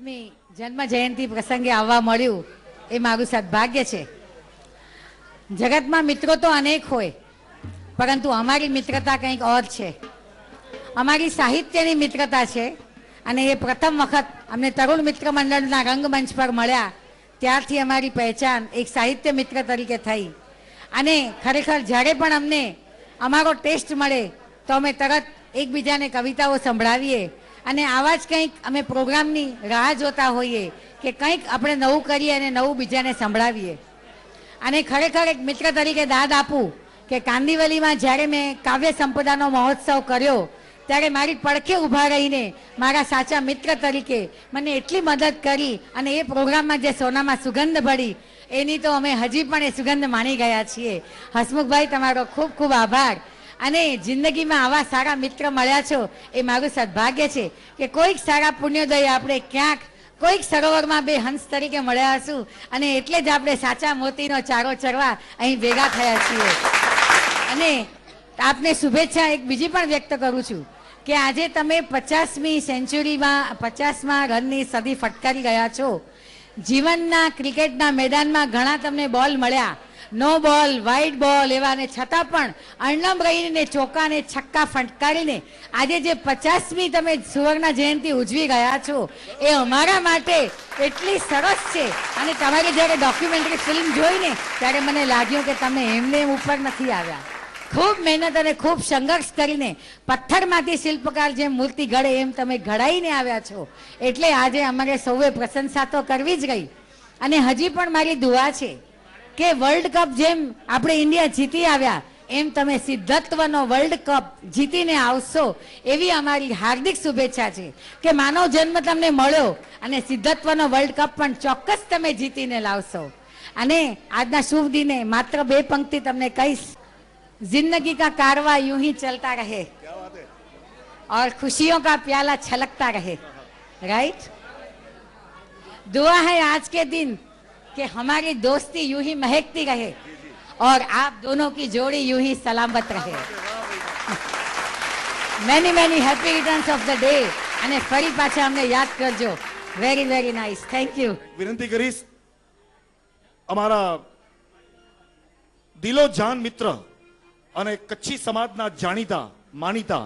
50મી જન્મ જયંતિ પ્રસંગે આવવા મળ્યું એ મારું સદભાગ્ય છે. જગતમાં મિત્રો તો અનેક હોય, પરંતુ અમારી મિત્રતા કંઈક ઓર છે. અમારી સાહિત્યની મિત્રતા છે અને એ પ્રથમ વખત અમને તરુણ મિત્ર મંડળના રંગમંચ પર મળ્યા ત્યારથી અમારી પહેચાન એક સાહિત્ય મિત્ર તરીકે થઈ. અને ખરેખર જ્યારે પણ અમને અમારો ટેસ્ટ મળે તો અમે તરત એકબીજાને કવિતાઓ સંભળાવીએ અને આવા જ કંઈક અમે પ્રોગ્રામની રાહ જોતા હોઈએ કે કંઈક આપણે નવું કરીએ અને નવું બીજાને સંભળાવીએ. અને ખરેખર એક મિત્ર તરીકે દાદ આપું કે કાંદિવલીમાં જ્યારે મેં કાવ્ય સંપદાનો મહોત્સવ કર્યો ત્યારે મારી પડખે ઊભા રહીને મારા સાચા મિત્ર તરીકે મને એટલી મદદ કરી અને એ પ્રોગ્રામમાં જે સોનામાં સુગંધ ભળી એની તો અમે હજી પણ એ સુગંધ માણી ગયા છીએ. હસમુખભાઈ, તમારો ખૂબ ખૂબ આભાર. અને જિંદગીમાં આવા સારા મિત્ર મળ્યા છો એ મારું સદભાગ્ય છે કે કોઈક સારા પુણ્યોદય આપણે ક્યાંક કોઈક સરોવરમાં બે હંસ તરીકે મળ્યા હશું અને એટલે જ આપણે સાચા મોતીનો ચારો ચરવા અહીં ભેગા થયા છીએ. અને આપને શુભેચ્છા એક બીજી પણ વ્યક્ત કરું છું કે આજે તમે 50મી સેન્ચુરીમાં 50મા રનની સદી ફટકારી ગયા છો. જીવનના ક્રિકેટના મેદાનમાં ઘણા તમને બોલ મળ્યા, નો બોલ, વાઇડ બોલ એવા, ને છતાં પણ અણનમ રહીને ચોકાને છક્કા ફટકારીને આજે જે 50મી તમે સુવર્ણ જયંતિ ઉજવી ગયા છો એ અમારા માટે એટલી સરસ છે. અને તમારી જ્યારે ડોક્યુમેન્ટરી ફિલ્મ જોઈને ત્યારે મને લાગ્યું કે તમે એમને એમ ઉપર નથી આવ્યા. ખૂબ મહેનત અને ખૂબ સંઘર્ષ કરીને પથ્થરમાંથી શિલ્પકાર જેમ મૂર્તિ ઘડે એમ તમે ઘડાઈને આવ્યા છો. એટલે આજે અમારે સૌએ પ્રશંસા તો કરવી જ ગઈ. અને હજી પણ મારી દુઆ છે કે વર્લ્ડ કપ જેમ આપણે ઇન્ડિયા જીતી આવ્યા એમ તમે સિદ્ધત્વનો વર્લ્ડ કપ જીતીને આવશો એવી અમારી હાર્દિક શુભેચ્છા છે કે માનવ જન્મ તમને મળ્યો અને સિદ્ધત્વનો વર્લ્ડ કપ પણ ચોક્કસ તમે જીતીને લાવશો. અને આજના શુભ દિને માત્ર 2 પંક્તિ તમને કહીશ. जिंदगी का कारवा यूं ही चलता रहे और खुशियों का प्याला छलकता रहे. राइट. दुआ है आज के दिन कि हमारी दोस्ती यूं ही महकती रहे और आप दोनों की जोड़ी यूं ही सलामत रहे. Many many happy returns of the day. અને ફરી પાછા અમને યાદ કરજો. Very very nice. Thank you. વિનંતી કરીશ અમારા દિલો જાન મિત્ર અને કચ્છી સમાજના જાણીતા માનીતા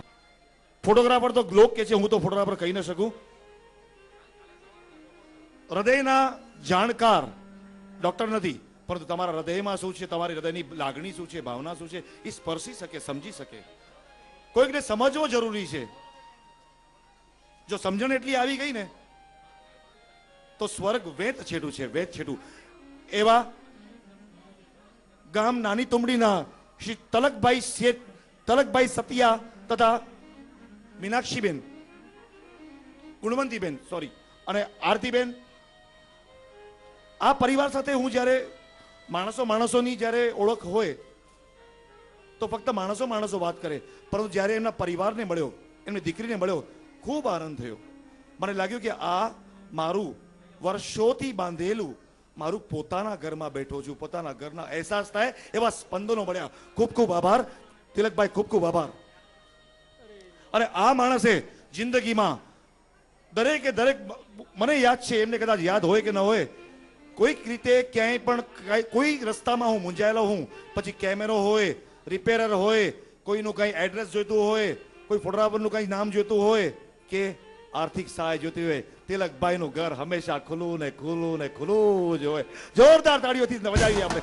ફોટોગ્રાફર તો ગ્લોક કે છે, હું તો ફોટોગ્રાફર કહી ન શકું, હૃદયના જાણકાર ડોક્ટર નથી, પરંતુ તમારા હૃદયમાં શું છે, તમારી હૃદયની લાગણી શું છે, ભાવના શું છે એ સ્પર્શી શકે, સમજી શકે. કોઈકને સમજવો જરૂરી છે. જો સમજણ એટલી આવી ગઈ ને તો સ્વર્ગ વેત છેટું છે, વેત છેટું. એવા ગામ નાની તુમડીના શ્રી તલકભાઈ શેઠ, તલકભાઈ સતિયા તથા મીનાક્ષીબેન, ગુણવંતીબેન સોરી અને આરતીબેન, આ પરિવાર સાથે હું જ્યારે માણસોની જ્યારે ઓળખ હોય તો ફક્ત માણસો વાત કરે, પરંતુ જ્યારે એમના પરિવારને મળ્યો, એમની દીકરીને મળ્યો, ખૂબ આનંદ થયો. મને લાગ્યું કે આ મારું વર્ષોથી બાંધેલું મારું પોતાના ઘરમાં બેઠો છું, પોતાના ઘરના અહેસાસ થાય એવા સ્પંદનો મળ્યા. ખૂબ ખૂબ આભાર તિલકભાઈ, ખૂબ ખૂબ આભાર. અને આ માણસે જિંદગીમાં દરેકે દરેક, મને યાદ છે, એમને કદાચ યાદ હોય કે ન હોય, કોઈક રીતે ક્યાંય પણ કોઈ રસ્તામાં હું મૂંઝાયેલો હું, પછી કેમેરો હોય, રિપેરર હોય, કોઈનું કંઈ એડ્રેસ જોઈતું હોય, કોઈ ફોટોગ્રાફરનું કંઈ નામ જોઈતું હોય કે આર્થિક સહાય જોતી હોય, તિલકભાઈનું ઘર હંમેશા ખુલ્લું ને ખુલ્લું ને ખુલ્લું જ હોય. જોરદાર તાળીઓથી બજાવીએ આપણે.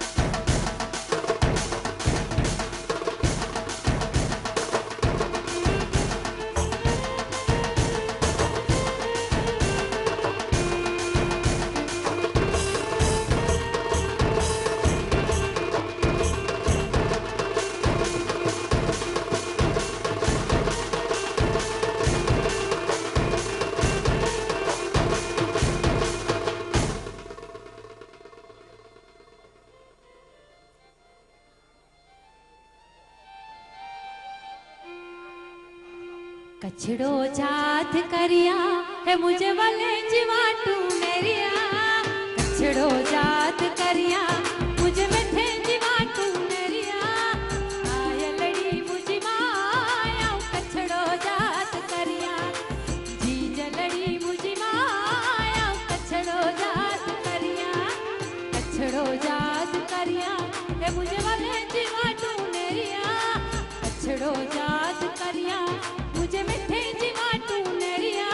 कछड़ो जात करिया है मुझे वाले जीवाटू मेरिया. कछड़ो जात करिया मुझे मिठे जीवाटू मेरिया. आय लड़ी मुझी माया कछड़ो जात करिया. जीज लड़ी मुझी माया मुझे वाले जीवा टूनेरिया कछड़ो जात करिया मुझे मिठे जीवा टूनेरिया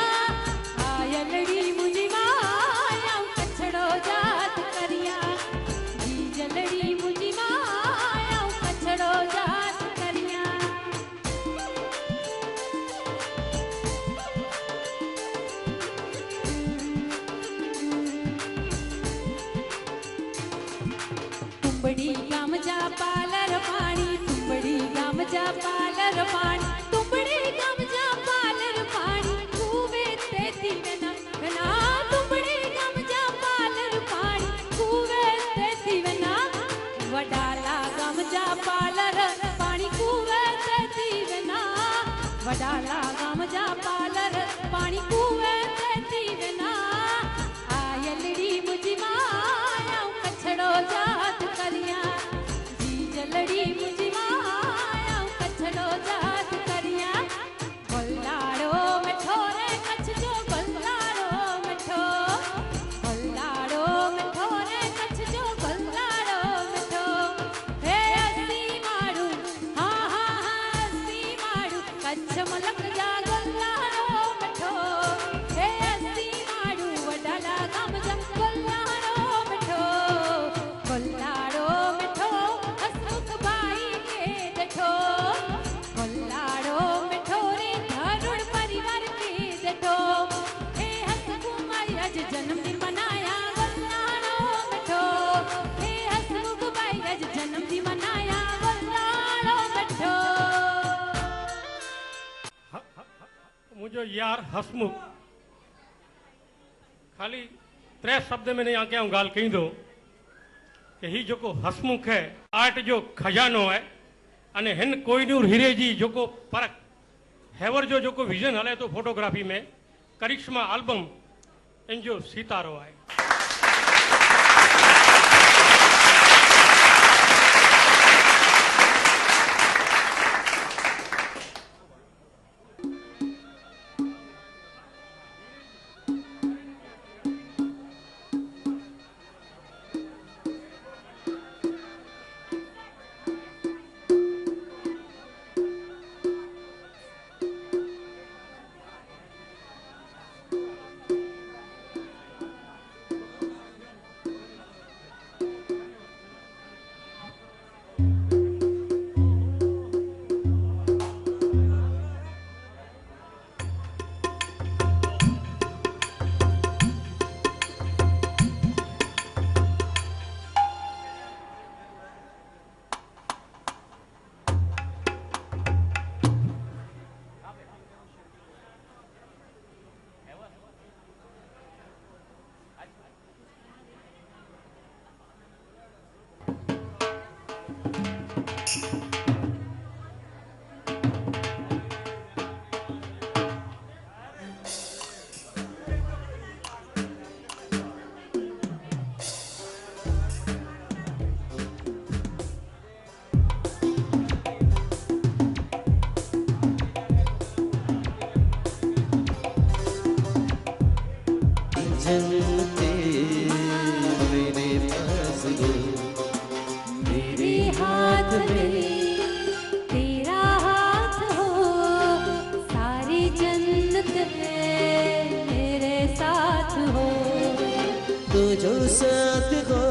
आयलड़ी मुझे माया कछड़ो जात करिया जी जलड़ी मुझे माया कछड़ो जात करिया तुंबड़ी गमजा पालर पानी तुंबड़ी गमजा पालर पानी तुंबड़ी गमजा पालर पानी कूवे ते दीवना ना तुंबड़ी गमजा पालर पानी कूवे ते दीवना वडाला गमजा पालर पानी कूवे ते दीवना वडाला गमजा पालर पानी कूवे ते दीवना आयलड़ी मुझी माया कछड़ो जात करिया जी जलड़ी मुझी माया कछड़ो जात करिया बल्लाड़ो मिठो रे कछ जो बल्लाड़ो मिठो रे कछ जो बल्लाड़ो मिठो हे हसी मारू हाँ हाँ हाँ हसी मारू कच्छ मलक जा बल्लाड़ो मिठो हे हसी मारू वडाला गमजा बल्लाड़ो मिठो हसमुख बाई के जठो बल्लाड़ो मिठो रे धरुण परिवार के जठो हे हसमुख बाई आज जन्मदिन मनाया बल्लाड़ो मिठो हे हसमुख बाई आज जन्मदिन मनाया बल्लाड़ो मिठो मुझो यार हसमुख खाली 3 शब्द में यहाँ क्या गाल कही दो कि ही जो हसमुख है आर्ट जो खजानो है अने हिन कोहिनूर हीरे जी जो परख हैवर जो विजन हले तो फोटोग्राफी में करिश्मा एल्बम इन जो सितारो है जलते मेरे पास हो मेरे हाथ में तेरा हाथ हो सारी जन्नत है मेरे साथ हो तो जो साथ हो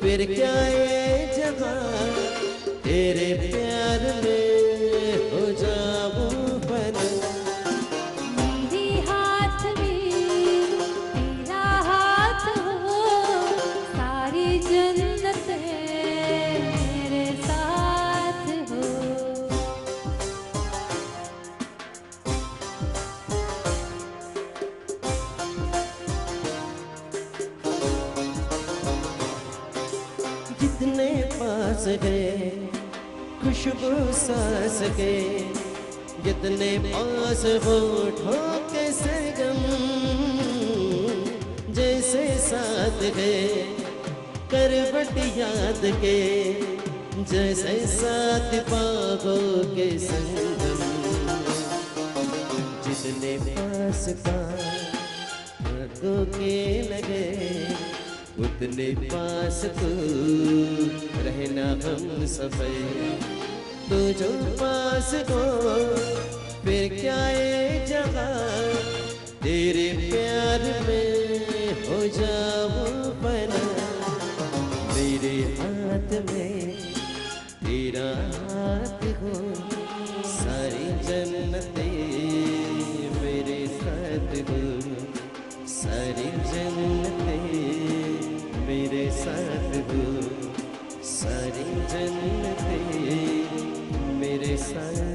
फिर क्या ये जहां तेरे प्यार में हो जाऊं बना मेरे हाथ में तेरा हाथ हो सारी जन्नत है मेरे साथ हो जितने पास गए खुशबू सांस के जितने पास हो ठोके सरगम जैसे साथ गए करवट याद के जैसे साथ बागों के संगम जितने पास पास के लगे इतने पास तू रहना हम सफर, तू जो पास हो फिर क्या ये जहां, तेरे प्यार में हो जाऊं बना, मेरे हाथ में तेरा हाथ हो, सारी जन्नतें मेरे साथ हो, सारी जन्नतें मेरे साथ हो, सारी जन्नतें मेरे साथ